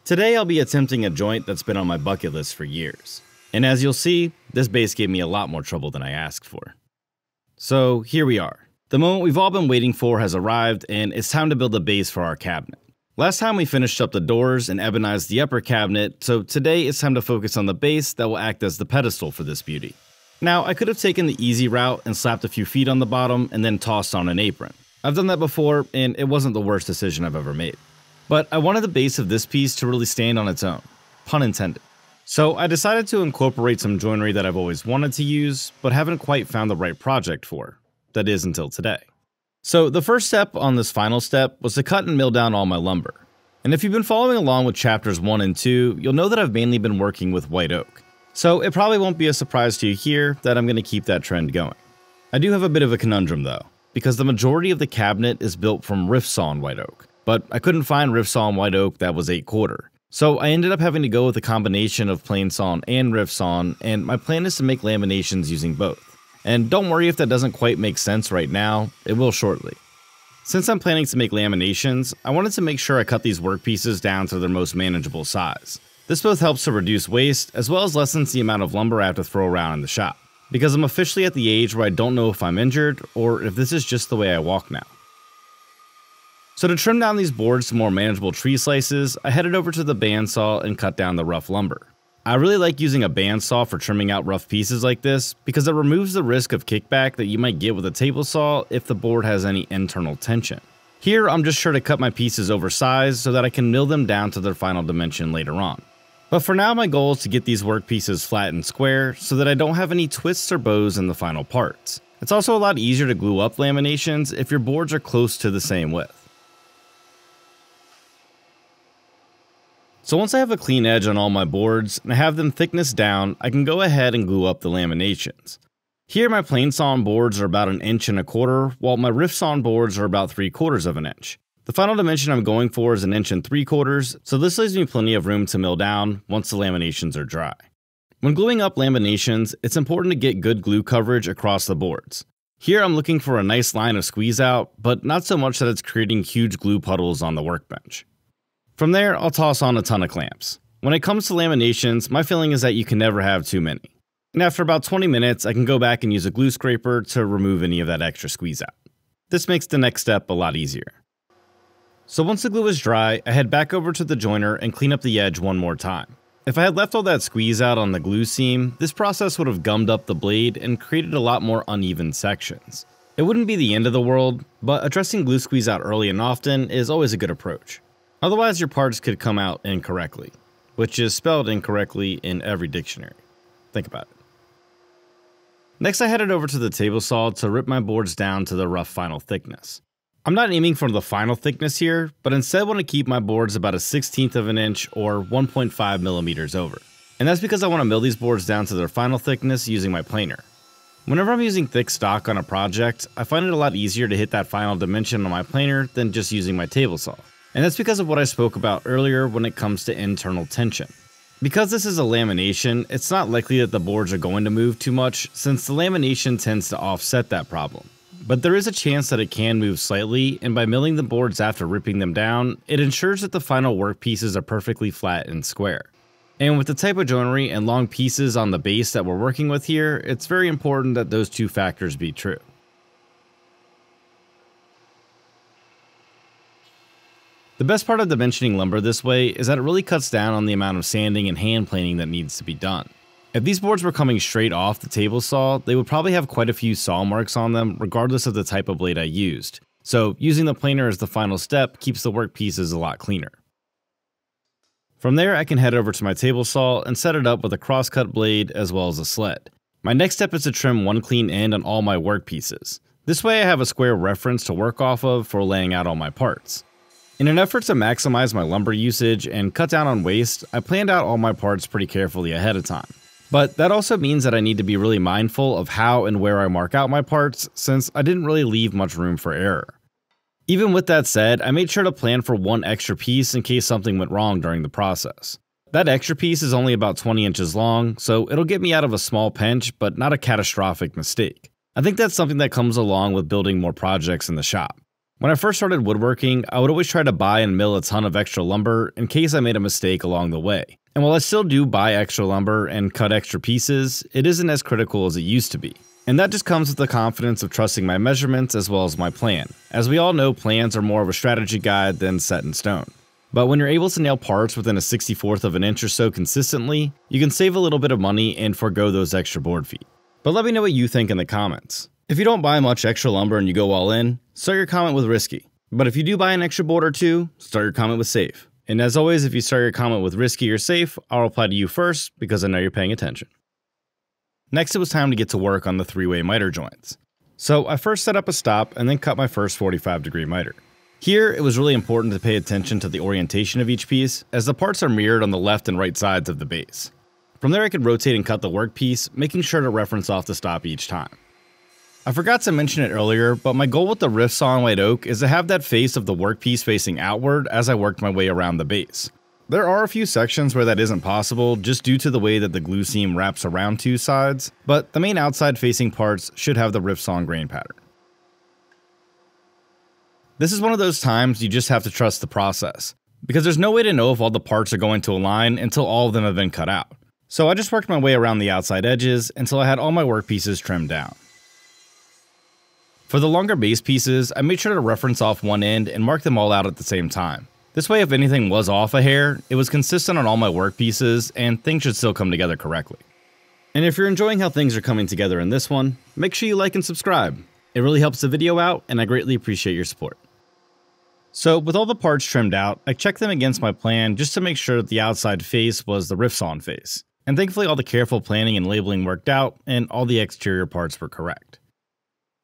Today I'll be attempting a joint that's been on my bucket list for years. And as you'll see, this base gave me a lot more trouble than I asked for. So here we are. The moment we've all been waiting for has arrived, and it's time to build a base for our cabinet. Last time we finished up the doors and ebonized the upper cabinet, so today it's time to focus on the base that will act as the pedestal for this beauty. Now, I could have taken the easy route and slapped a few feet on the bottom and then tossed on an apron. I've done that before, and it wasn't the worst decision I've ever made. But I wanted the base of this piece to really stand on its own, pun intended. So I decided to incorporate some joinery that I've always wanted to use, but haven't quite found the right project for. That is, until today. So the first step on this final step was to cut and mill down all my lumber. And if you've been following along with chapters 1 and 2, you'll know that I've mainly been working with white oak. So it probably won't be a surprise to you here that I'm going to keep that trend going. I do have a bit of a conundrum though, because the majority of the cabinet is built from rift sawn white oak, but I couldn't find rift sawn white oak that was 8/4. So I ended up having to go with a combination of plain sawn and rift sawn, and my plan is to make laminations using both. And don't worry if that doesn't quite make sense right now, it will shortly. Since I'm planning to make laminations, I wanted to make sure I cut these workpieces down to their most manageable size. This both helps to reduce waste, as well as lessens the amount of lumber I have to throw around in the shop, because I'm officially at the age where I don't know if I'm injured, or if this is just the way I walk now. So to trim down these boards to more manageable tree slices, I headed over to the bandsaw and cut down the rough lumber. I really like using a bandsaw for trimming out rough pieces like this, because it removes the risk of kickback that you might get with a table saw if the board has any internal tension. Here I'm just sure to cut my pieces oversized so that I can mill them down to their final dimension later on. But for now my goal is to get these workpieces flat and square so that I don't have any twists or bows in the final parts. It's also a lot easier to glue up laminations if your boards are close to the same width. So once I have a clean edge on all my boards and I have them thickness down, I can go ahead and glue up the laminations. Here my plain sawn boards are about 1 1/4 inches, while my rift sawn boards are about 3/4 of an inch. The final dimension I'm going for is 1 3/4 inches, so this leaves me plenty of room to mill down once the laminations are dry. When gluing up laminations, it's important to get good glue coverage across the boards. Here I'm looking for a nice line of squeeze out, but not so much that it's creating huge glue puddles on the workbench. From there, I'll toss on a ton of clamps. When it comes to laminations, my feeling is that you can never have too many. And after about 20 minutes, I can go back and use a glue scraper to remove any of that extra squeeze out. This makes the next step a lot easier. So once the glue is dry, I head back over to the joiner and clean up the edge one more time. If I had left all that squeeze out on the glue seam, this process would have gummed up the blade and created a lot more uneven sections. It wouldn't be the end of the world, but addressing glue squeeze out early and often is always a good approach. Otherwise, your parts could come out incorrectly, which is spelled incorrectly in every dictionary. Think about it. Next, I headed over to the table saw to rip my boards down to the rough final thickness. I'm not aiming for the final thickness here, but instead want to keep my boards about 1/16 of an inch or 1.5 millimeters over. And that's because I want to mill these boards down to their final thickness using my planer. Whenever I'm using thick stock on a project, I find it a lot easier to hit that final dimension on my planer than just using my table saw. And that's because of what I spoke about earlier when it comes to internal tension. Because this is a lamination, it's not likely that the boards are going to move too much, since the lamination tends to offset that problem. But there is a chance that it can move slightly, and by milling the boards after ripping them down, it ensures that the final workpieces are perfectly flat and square. And with the type of joinery and long pieces on the base that we're working with here, it's very important that those two factors be true. The best part of dimensioning lumber this way is that it really cuts down on the amount of sanding and hand planing that needs to be done. If these boards were coming straight off the table saw, they would probably have quite a few saw marks on them regardless of the type of blade I used. So using the planer as the final step keeps the workpieces a lot cleaner. From there, I can head over to my table saw and set it up with a crosscut blade as well as a sled. My next step is to trim one clean end on all my workpieces. This way I have a square reference to work off of for laying out all my parts. In an effort to maximize my lumber usage and cut down on waste, I planned out all my parts pretty carefully ahead of time. But that also means that I need to be really mindful of how and where I mark out my parts, since I didn't really leave much room for error. Even with that said, I made sure to plan for one extra piece in case something went wrong during the process. That extra piece is only about 20 inches long, so it'll get me out of a small pinch, but not a catastrophic mistake. I think that's something that comes along with building more projects in the shop. When I first started woodworking, I would always try to buy and mill a ton of extra lumber in case I made a mistake along the way. And while I still do buy extra lumber and cut extra pieces, it isn't as critical as it used to be. And that just comes with the confidence of trusting my measurements as well as my plan. As we all know, plans are more of a strategy guide than set in stone. But when you're able to nail parts within a 64th of an inch or so consistently, you can save a little bit of money and forego those extra board feet. But let me know what you think in the comments. If you don't buy much extra lumber and you go all in, start your comment with risky. But if you do buy an extra board or two, start your comment with safe. And as always, if you start your comment with risky or safe, I'll reply to you first because I know you're paying attention. Next, it was time to get to work on the 3-way miter joints. So I first set up a stop and then cut my first 45-degree miter. Here, it was really important to pay attention to the orientation of each piece, as the parts are mirrored on the left and right sides of the base. From there, I could rotate and cut the workpiece, making sure to reference off the stop each time. I forgot to mention it earlier, but my goal with the rift saw in white oak is to have that face of the workpiece facing outward as I worked my way around the base. There are a few sections where that isn't possible just due to the way that the glue seam wraps around two sides, but the main outside facing parts should have the rift saw grain pattern. This is one of those times you just have to trust the process, because there's no way to know if all the parts are going to align until all of them have been cut out. So I just worked my way around the outside edges until I had all my workpieces trimmed down. For the longer base pieces, I made sure to reference off one end and mark them all out at the same time. This way, if anything was off a hair, it was consistent on all my workpieces and things should still come together correctly. And if you're enjoying how things are coming together in this one, make sure you like and subscribe. It really helps the video out and I greatly appreciate your support. So with all the parts trimmed out, I checked them against my plan just to make sure that the outside face was the rift sawn face. And thankfully all the careful planning and labeling worked out and all the exterior parts were correct.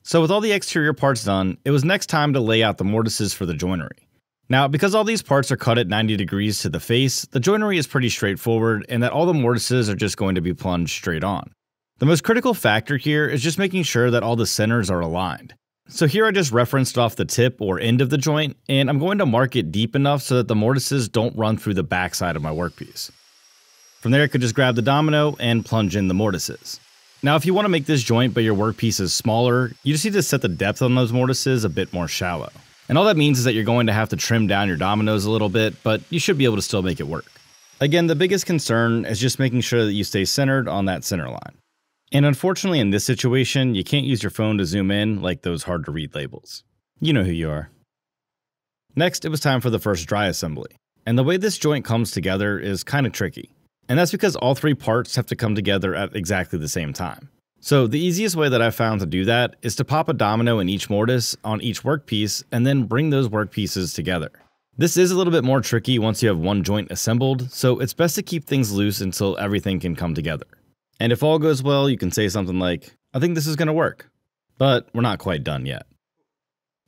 So with all the exterior parts done, it was next time to lay out the mortises for the joinery. Now, because all these parts are cut at 90 degrees to the face, the joinery is pretty straightforward and that all the mortises are just going to be plunged straight on. The most critical factor here is just making sure that all the centers are aligned. So here I just referenced off the tip or end of the joint, and I'm going to mark it deep enough so that the mortises don't run through the backside of my workpiece. From there I could just grab the domino and plunge in the mortises. Now if you want to make this joint but your workpiece is smaller, you just need to set the depth on those mortises a bit more shallow. And all that means is that you're going to have to trim down your dominoes a little bit, but you should be able to still make it work. Again, the biggest concern is just making sure that you stay centered on that center line. And unfortunately in this situation, you can't use your phone to zoom in like those hard to read labels. You know who you are. Next, it was time for the first dry assembly. And the way this joint comes together is kind of tricky. And that's because all three parts have to come together at exactly the same time. So the easiest way that I've found to do that is to pop a domino in each mortise on each workpiece and then bring those workpieces together. This is a little bit more tricky once you have one joint assembled, so it's best to keep things loose until everything can come together. And if all goes well, you can say something like, I think this is going to work. But we're not quite done yet.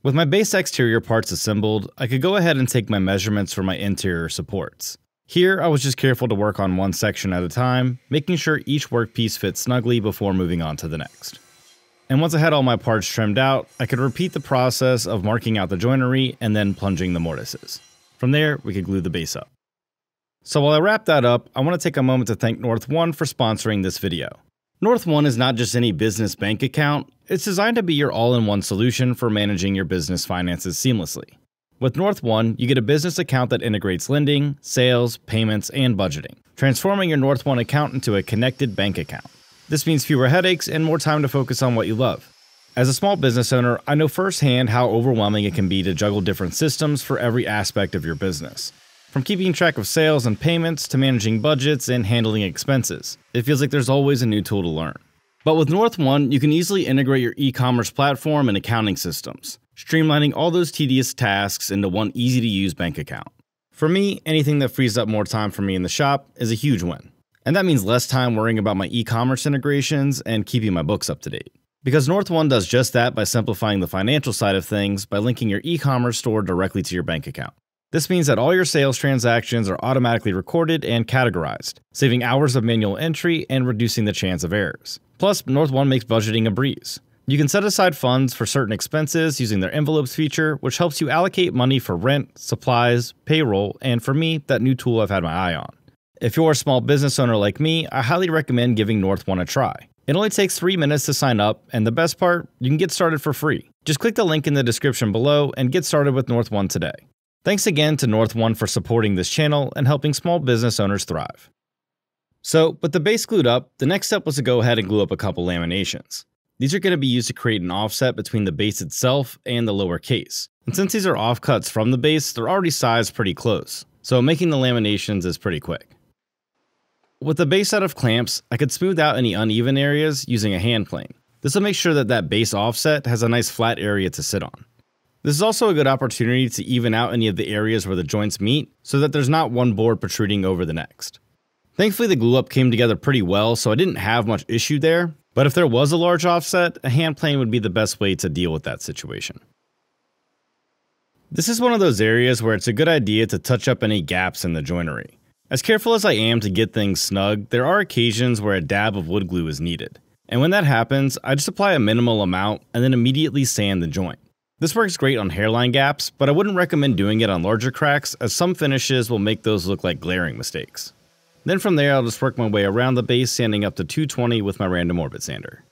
With my base exterior parts assembled, I could go ahead and take my measurements for my interior supports. Here, I was just careful to work on one section at a time, making sure each workpiece fits snugly before moving on to the next. And once I had all my parts trimmed out, I could repeat the process of marking out the joinery and then plunging the mortises. From there, we could glue the base up. So while I wrap that up, I want to take a moment to thank North One for sponsoring this video. North One is not just any business bank account, it's designed to be your all-in-one solution for managing your business finances seamlessly. With North One, you get a business account that integrates lending, sales, payments, and budgeting, transforming your North One account into a connected bank account. This means fewer headaches and more time to focus on what you love. As a small business owner, I know firsthand how overwhelming it can be to juggle different systems for every aspect of your business. From keeping track of sales and payments to managing budgets and handling expenses, it feels like there's always a new tool to learn. But with North One, you can easily integrate your e-commerce platform and accounting systems, streamlining all those tedious tasks into one easy-to-use bank account. For me, anything that frees up more time for me in the shop is a huge win. And that means less time worrying about my e-commerce integrations and keeping my books up to date. Because North One does just that by simplifying the financial side of things by linking your e-commerce store directly to your bank account. This means that all your sales transactions are automatically recorded and categorized, saving hours of manual entry and reducing the chance of errors. Plus, North One makes budgeting a breeze. You can set aside funds for certain expenses using their envelopes feature, which helps you allocate money for rent, supplies, payroll, and for me, that new tool I've had my eye on. If you're a small business owner like me, I highly recommend giving North One a try. It only takes 3 minutes to sign up, and the best part, you can get started for free. Just click the link in the description below and get started with North One today. Thanks again to North One for supporting this channel and helping small business owners thrive. So, with the base glued up, the next step was to go ahead and glue up a couple laminations. These are going to be used to create an offset between the base itself and the lower case. And since these are offcuts from the base, they're already sized pretty close, so making the laminations is pretty quick. With the base set of clamps, I could smooth out any uneven areas using a hand plane. This will make sure that that base offset has a nice flat area to sit on. This is also a good opportunity to even out any of the areas where the joints meet so that there's not one board protruding over the next. Thankfully the glue up came together pretty well, so I didn't have much issue there, but if there was a large offset, a hand plane would be the best way to deal with that situation. This is one of those areas where it's a good idea to touch up any gaps in the joinery. As careful as I am to get things snug, there are occasions where a dab of wood glue is needed. And when that happens, I just apply a minimal amount and then immediately sand the joint. This works great on hairline gaps, but I wouldn't recommend doing it on larger cracks as some finishes will make those look like glaring mistakes. Then from there I'll just work my way around the base, sanding up to 220 with my random orbit sander.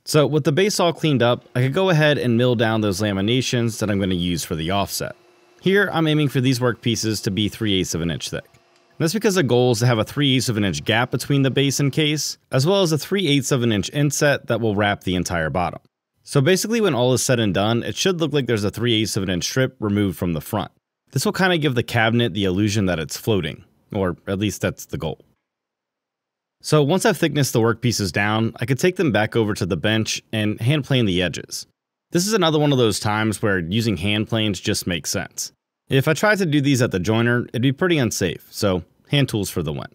So with the base all cleaned up, I could go ahead and mill down those laminations that I'm going to use for the offset. Here I'm aiming for these work pieces to be 3/8 of an inch thick. And that's because the goal is to have a 3/8 of an inch gap between the base and case, as well as a 3/8 of an inch inset that will wrap the entire bottom. So basically when all is said and done, it should look like there's a 3/8 of an inch strip removed from the front. This will kind of give the cabinet the illusion that it's floating, or at least that's the goal. So once I've thicknessed the workpieces down, I could take them back over to the bench and hand plane the edges. This is another one of those times where using hand planes just makes sense. If I tried to do these at the joiner, it'd be pretty unsafe, so hand tools for the win.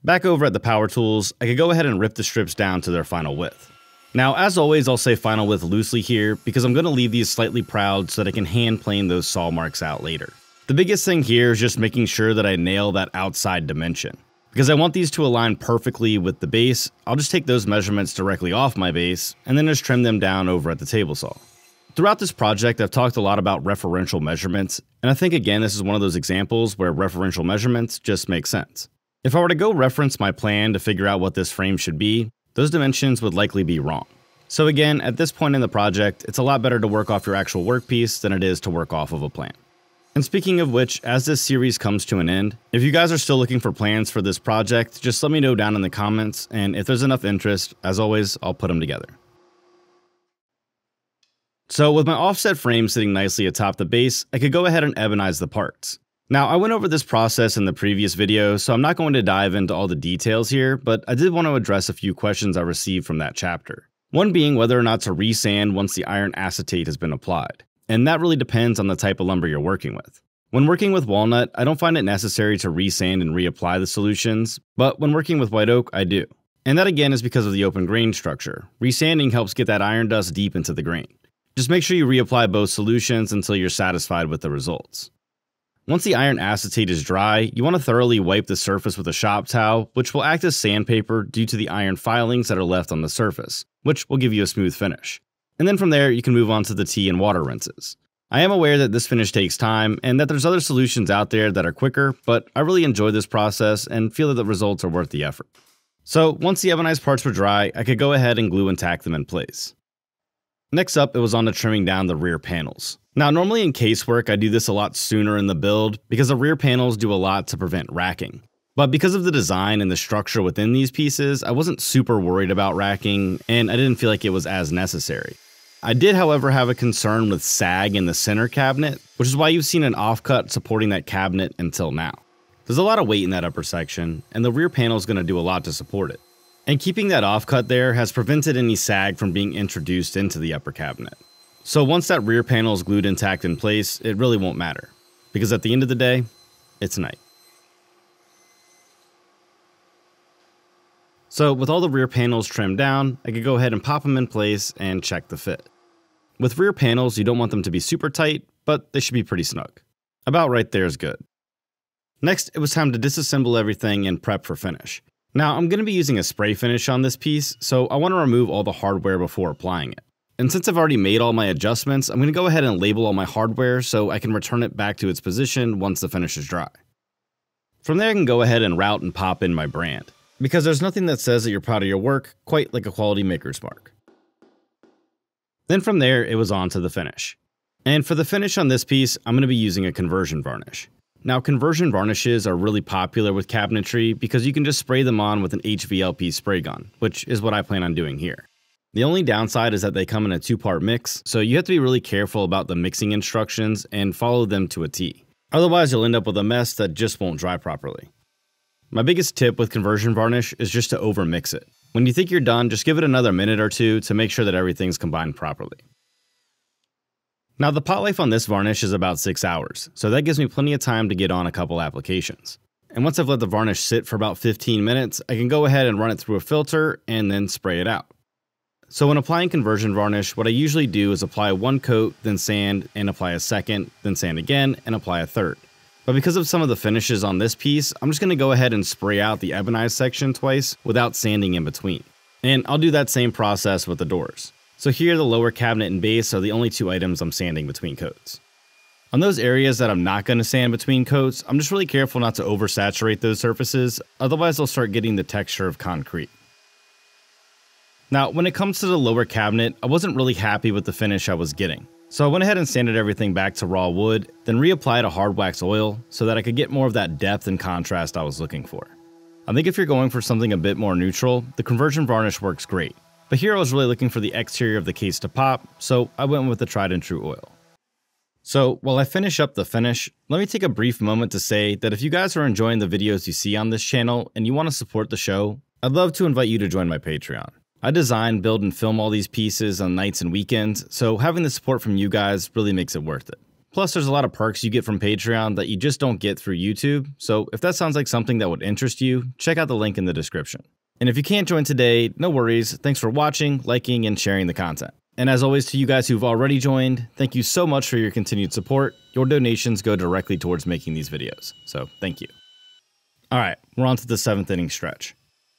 Back over at the power tools, I could go ahead and rip the strips down to their final width. Now, as always, I'll say final width loosely here because I'm going to leave these slightly proud so that I can hand plane those saw marks out later. The biggest thing here is just making sure that I nail that outside dimension. Because I want these to align perfectly with the base, I'll just take those measurements directly off my base and then just trim them down over at the table saw. Throughout this project, I've talked a lot about referential measurements, and I think again this is one of those examples where referential measurements just make sense. If I were to go reference my plan to figure out what this frame should be, those dimensions would likely be wrong. So again, at this point in the project, it's a lot better to work off your actual workpiece than it is to work off of a plan. And speaking of which, as this series comes to an end, if you guys are still looking for plans for this project, just let me know down in the comments, and if there's enough interest, as always, I'll put them together. So with my offset frame sitting nicely atop the base, I could go ahead and ebonize the parts. Now, I went over this process in the previous video, so I'm not going to dive into all the details here, but I did want to address a few questions I received from that chapter. One being whether or not to resand once the iron acetate has been applied. And that really depends on the type of lumber you're working with. When working with walnut, I don't find it necessary to resand and reapply the solutions, but when working with white oak, I do. And that again is because of the open grain structure. Resanding helps get that iron dust deep into the grain. Just make sure you reapply both solutions until you're satisfied with the results. Once the iron acetate is dry, you want to thoroughly wipe the surface with a shop towel, which will act as sandpaper due to the iron filings that are left on the surface, which will give you a smooth finish. And then from there, you can move on to the tea and water rinses. I am aware that this finish takes time and that there's other solutions out there that are quicker, but I really enjoy this process and feel that the results are worth the effort. So once the ebonized parts were dry, I could go ahead and glue and tack them in place. Next up, it was on to trimming down the rear panels. Now normally in casework, I do this a lot sooner in the build because the rear panels do a lot to prevent racking. But because of the design and the structure within these pieces, I wasn't super worried about racking and I didn't feel like it was as necessary. I did, however, have a concern with sag in the center cabinet, which is why you've seen an offcut supporting that cabinet until now. There's a lot of weight in that upper section, and the rear panel is going to do a lot to support it. And keeping that offcut there has prevented any sag from being introduced into the upper cabinet. So once that rear panel is glued and tacked in place, it really won't matter, because at the end of the day, it's night. So with all the rear panels trimmed down, I could go ahead and pop them in place and check the fit. With rear panels, you don't want them to be super tight, but they should be pretty snug. About right there is good. Next, it was time to disassemble everything and prep for finish. Now, I'm going to be using a spray finish on this piece, so I want to remove all the hardware before applying it. And since I've already made all my adjustments, I'm going to go ahead and label all my hardware so I can return it back to its position once the finish is dry. From there, I can go ahead and route and pop in my brand, because there's nothing that says that you're proud of your work quite like a quality maker's mark. Then from there, it was on to the finish. And for the finish on this piece, I'm going to be using a conversion varnish. Now, conversion varnishes are really popular with cabinetry because you can just spray them on with an HVLP spray gun, which is what I plan on doing here. The only downside is that they come in a 2-part mix, so you have to be really careful about the mixing instructions and follow them to a T. Otherwise, you'll end up with a mess that just won't dry properly. My biggest tip with conversion varnish is just to overmix it. When you think you're done, just give it another minute or two to make sure that everything's combined properly. Now, the pot life on this varnish is about 6 hours, so that gives me plenty of time to get on a couple applications. And once I've let the varnish sit for about 15 minutes, I can go ahead and run it through a filter and then spray it out. So when applying conversion varnish, what I usually do is apply one coat, then sand, and apply a second, then sand again, and apply a third. But because of some of the finishes on this piece, I'm just going to go ahead and spray out the ebonized section twice without sanding in between. And I'll do that same process with the doors. So here, the lower cabinet and base are the only 2 items I'm sanding between coats. On those areas that I'm not going to sand between coats, I'm just really careful not to oversaturate those surfaces, otherwise they'll start getting the texture of concrete. Now, when it comes to the lower cabinet, I wasn't really happy with the finish I was getting. So I went ahead and sanded everything back to raw wood, then reapplied a hard wax oil so that I could get more of that depth and contrast I was looking for. I think if you're going for something a bit more neutral, the conversion varnish works great. But here I was really looking for the exterior of the case to pop, so I went with the tried and true oil. So while I finish up the finish, let me take a brief moment to say that if you guys are enjoying the videos you see on this channel and you want to support the show, I'd love to invite you to join my Patreon. I design, build, and film all these pieces on nights and weekends, so having the support from you guys really makes it worth it. Plus, there's a lot of perks you get from Patreon that you just don't get through YouTube, so if that sounds like something that would interest you, check out the link in the description. And if you can't join today, no worries, thanks for watching, liking, and sharing the content. And as always, to you guys who've already joined, thank you so much for your continued support. Your donations go directly towards making these videos, so thank you. Alright, we're on to the 7th inning stretch.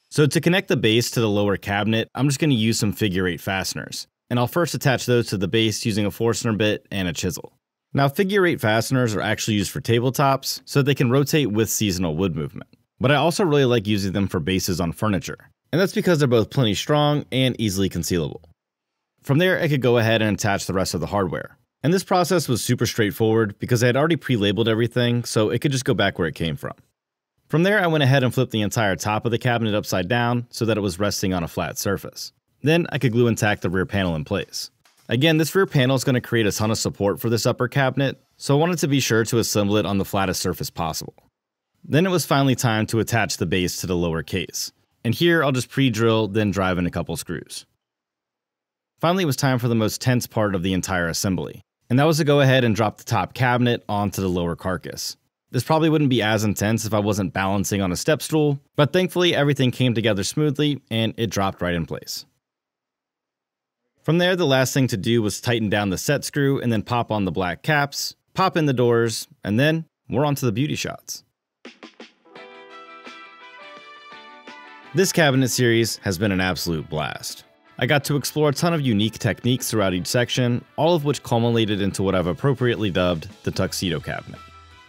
So to connect the base to the lower cabinet, I'm just going to use some figure 8 fasteners. And I'll first attach those to the base using a Forstner bit and a chisel. Now, figure 8 fasteners are actually used for tabletops, so they can rotate with seasonal wood movement. But I also really like using them for bases on furniture, and that's because they're both plenty strong and easily concealable. From there, I could go ahead and attach the rest of the hardware. And this process was super straightforward because I had already pre-labeled everything, so it could just go back where it came from. From there, I went ahead and flipped the entire top of the cabinet upside down so that it was resting on a flat surface. Then I could glue and tack the rear panel in place. Again, this rear panel is going to create a ton of support for this upper cabinet, so I wanted to be sure to assemble it on the flattest surface possible. Then it was finally time to attach the base to the lower case. And here I'll just pre-drill, then drive in a couple screws. Finally, it was time for the most tense part of the entire assembly, and that was to go ahead and drop the top cabinet onto the lower carcass. This probably wouldn't be as intense if I wasn't balancing on a step stool, but thankfully everything came together smoothly and it dropped right in place. From there, the last thing to do was tighten down the set screw and then pop on the black caps, pop in the doors, and then we're on to the beauty shots. This cabinet series has been an absolute blast. I got to explore a ton of unique techniques throughout each section, all of which culminated into what I've appropriately dubbed the tuxedo cabinet.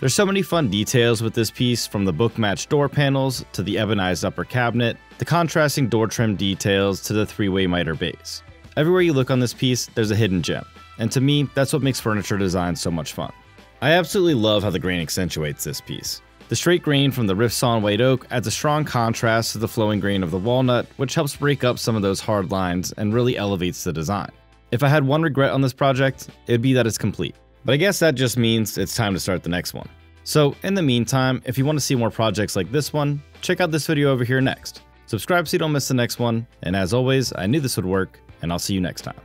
There's so many fun details with this piece, from the book-matched door panels to the ebonized upper cabinet, the contrasting door trim details to the 3-way miter base. Everywhere you look on this piece, there's a hidden gem, and to me, that's what makes furniture design so much fun. I absolutely love how the grain accentuates this piece. The straight grain from the rift-sawn white oak adds a strong contrast to the flowing grain of the walnut, which helps break up some of those hard lines and really elevates the design. If I had one regret on this project, it'd be that it's complete. But I guess that just means it's time to start the next one. So in the meantime, if you want to see more projects like this one, check out this video over here next. Subscribe so you don't miss the next one, and as always, I knew this would work, and I'll see you next time.